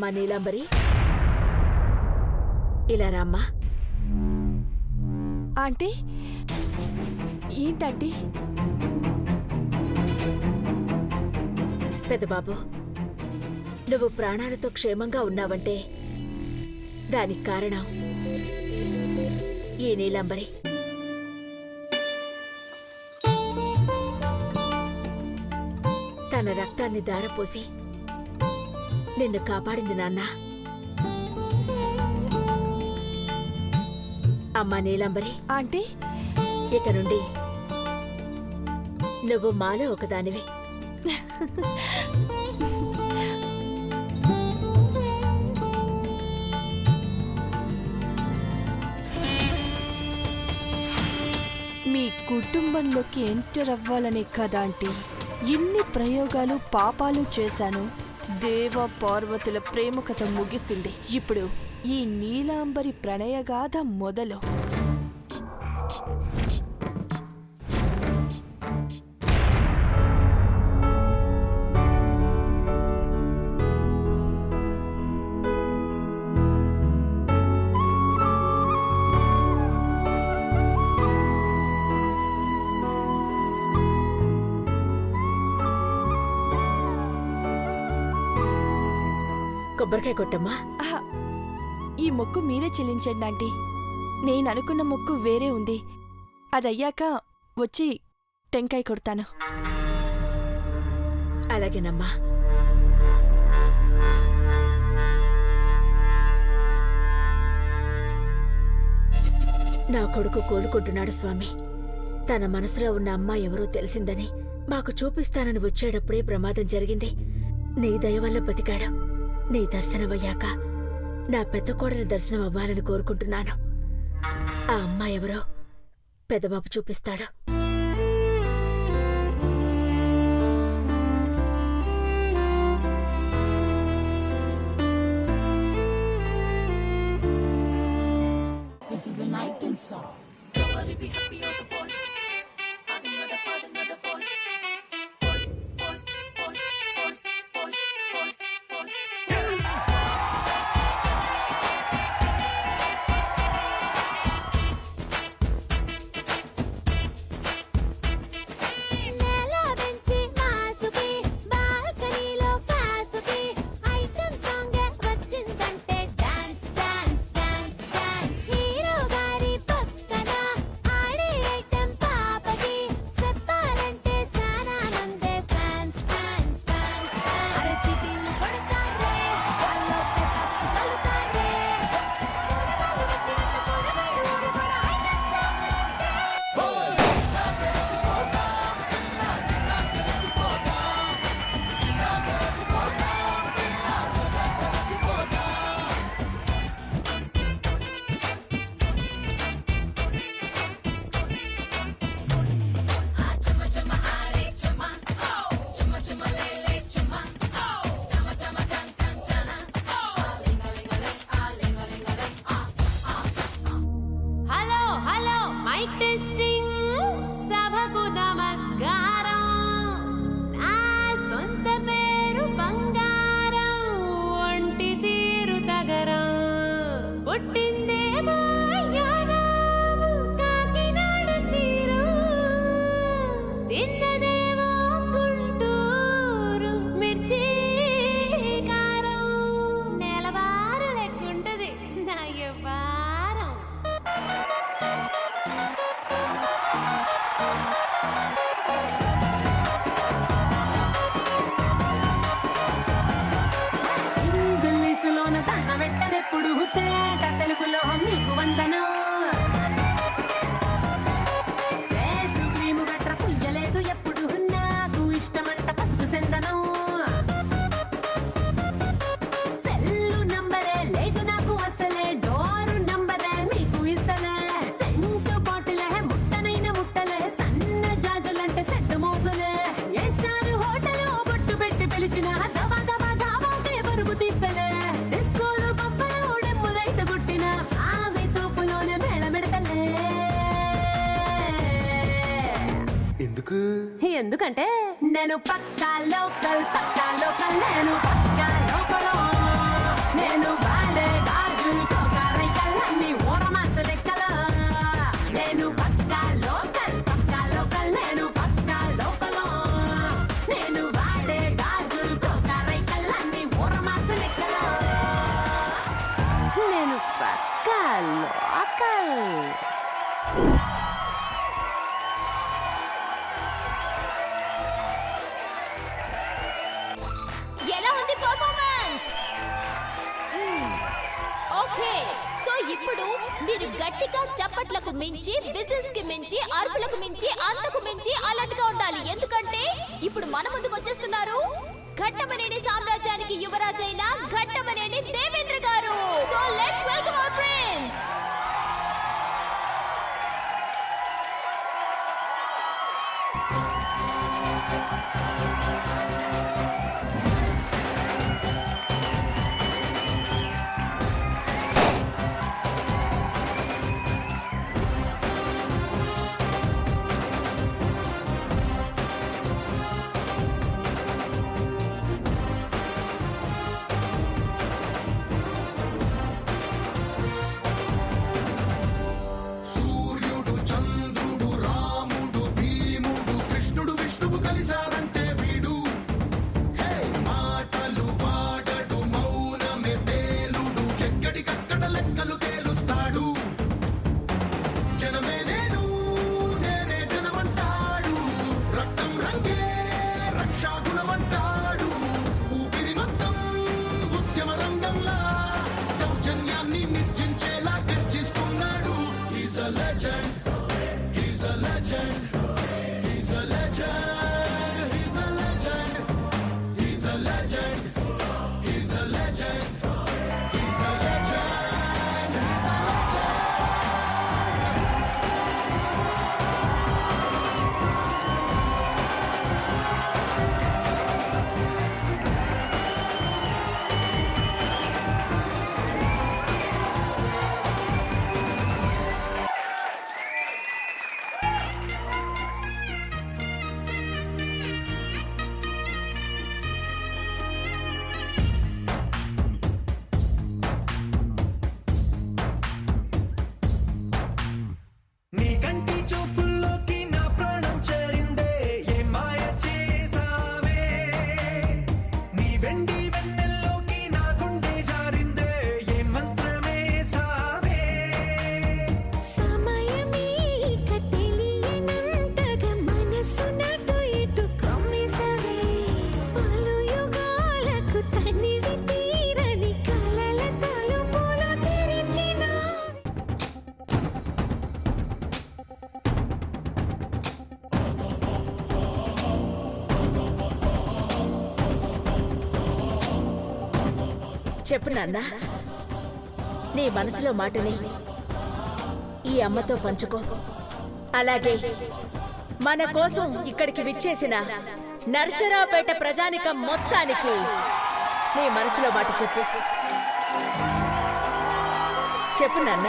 అమ్మా నీలాంబరి, ఇలా రామ్మా. ఆంటీ, ఏంటంటీ? పెద్దబాబు, నువ్వు ప్రాణాలతో క్షేమంగా ఉన్నావంటే దానికి కారణం ఈ నీలాంబరి. తన రక్తాన్ని దారపోసి నిన్ను కాపాడింది నాన్న. అమ్మా నీలాంబరి, ఆంటీ, ఇక నుండి నువ్వు మాలో ఒకదానివి. మీ కుటుంబంలోకి ఎంటర్ అవ్వాలనే కదా ఆంటీ ఇన్ని ప్రయోగాలు పాపాలు చేశాను. దేవ పార్వతుల ప్రేమ కథ ముగిసింది. ఇప్పుడు ఈ నీలాంబరి ప్రణయగాథ మొదలు. కొబ్బరికాయ కొట్టమ్మా. ఆహా, ఈ మొక్కు మీరే చెల్లించండి ఆంటీ. నేను అనుకున్న మొక్కు వేరే ఉంది. అదయ్యాక వచ్చి టెంకాయ కొడతాను. అలాగేనమ్మా. నా కొడుకు కోలుకుంటున్నాడు స్వామి. తన మనసులో ఉన్న అమ్మాయి ఎవరో తెలిసిందని మాకు చూపిస్తానని వచ్చేటప్పుడే ప్రమాదం జరిగింది. నీ దయ వల్ల బతికాడు. నీ దర్శనమయ్యాక నా పెద్ద కోడలి దర్శనం అవ్వాలని కోరుకుంటున్నాను. ఆ అమ్మాయి ఎవరో పెద్దబాబు చూపిస్తాడు. తెలుగులో మీకు వందనం. ఎందుకంటే నేను పక్కా లోకల్ నేను పక్కా లోకల్. నేను వాడే గాజులతో కర్రికల్లన్నీ ఊరమాస లెక్కలో నేను పక్కా లోకల్ నేను పక్కా లోకలో నేను వాడే గాజులతో కర్రికల్లన్నీ ఊరమాస లెక్కలో నేను పక్కా లోకల్. ఎలా ఉంది పర్ఫార్మెన్స్? ఓకే, సో ఇప్పుడు మీరు గట్టిగా చప్పట్లకు మించి, విజిల్స్ కి మించి, అరుపులకు మించి, అంతకు మించి అలర్ట్ గా ఉండాలి. ఎందుకంటే ఇప్పుడు మన ముందుకు వచ్చేస్తున్నారు ఘట్టమనేని సామ్రాజ్యానికి యువరాజైన ఘట్టమనేని దేవేంద్ర గారు. So let's welcome our prince. సూర్యుడు చంద్రుడు రాముడు భీముడు కృష్ణుడు విష్ణువు కలిశారంటే వీడు హే మాటలు వాడడు మౌనమే పేలుడు ఎక్కడికక్కడ లెక్కలు తేలుస్తాడు జనమే నేనే జనమంటాడు రక్తం రంగే రక్షాగుణమంటాడు ఊపిరి మొత్తం ఉద్యమ రంగంలా దౌర్జన్యాన్ని నిర్జించేలా గర్జిస్తున్నాడు. He's a legend. He's a legend. He's a legend. He's a legend. He's a legend. He's a legend. He's a legend. He's a legend. నీ కంటి చూపుల్లోకి నా ప్రాణం చేరిందే ఏ మాయ చేసావే నీ వెండి వెన్నెల్లోకి నా గుండె జారిందే ఏ మంత్రమే సావే సమయమే తెలియనంతగా మనసు నటు ఇటు కమ్మిసవే పలు యుగాలకు తనివి తీరని కలల తలుపులు తెరిచిన చెప్పు నాన్న, నీ మనసులో మాటని ఈ అమ్మతో పంచుకో. అలాగే మన కోసం ఇక్కడికి విచ్చేసిన నరసరావుపేట ప్రజానికం మొత్తానికి నీ మనసులో మాట చెప్పు. చెప్పు నాన్న.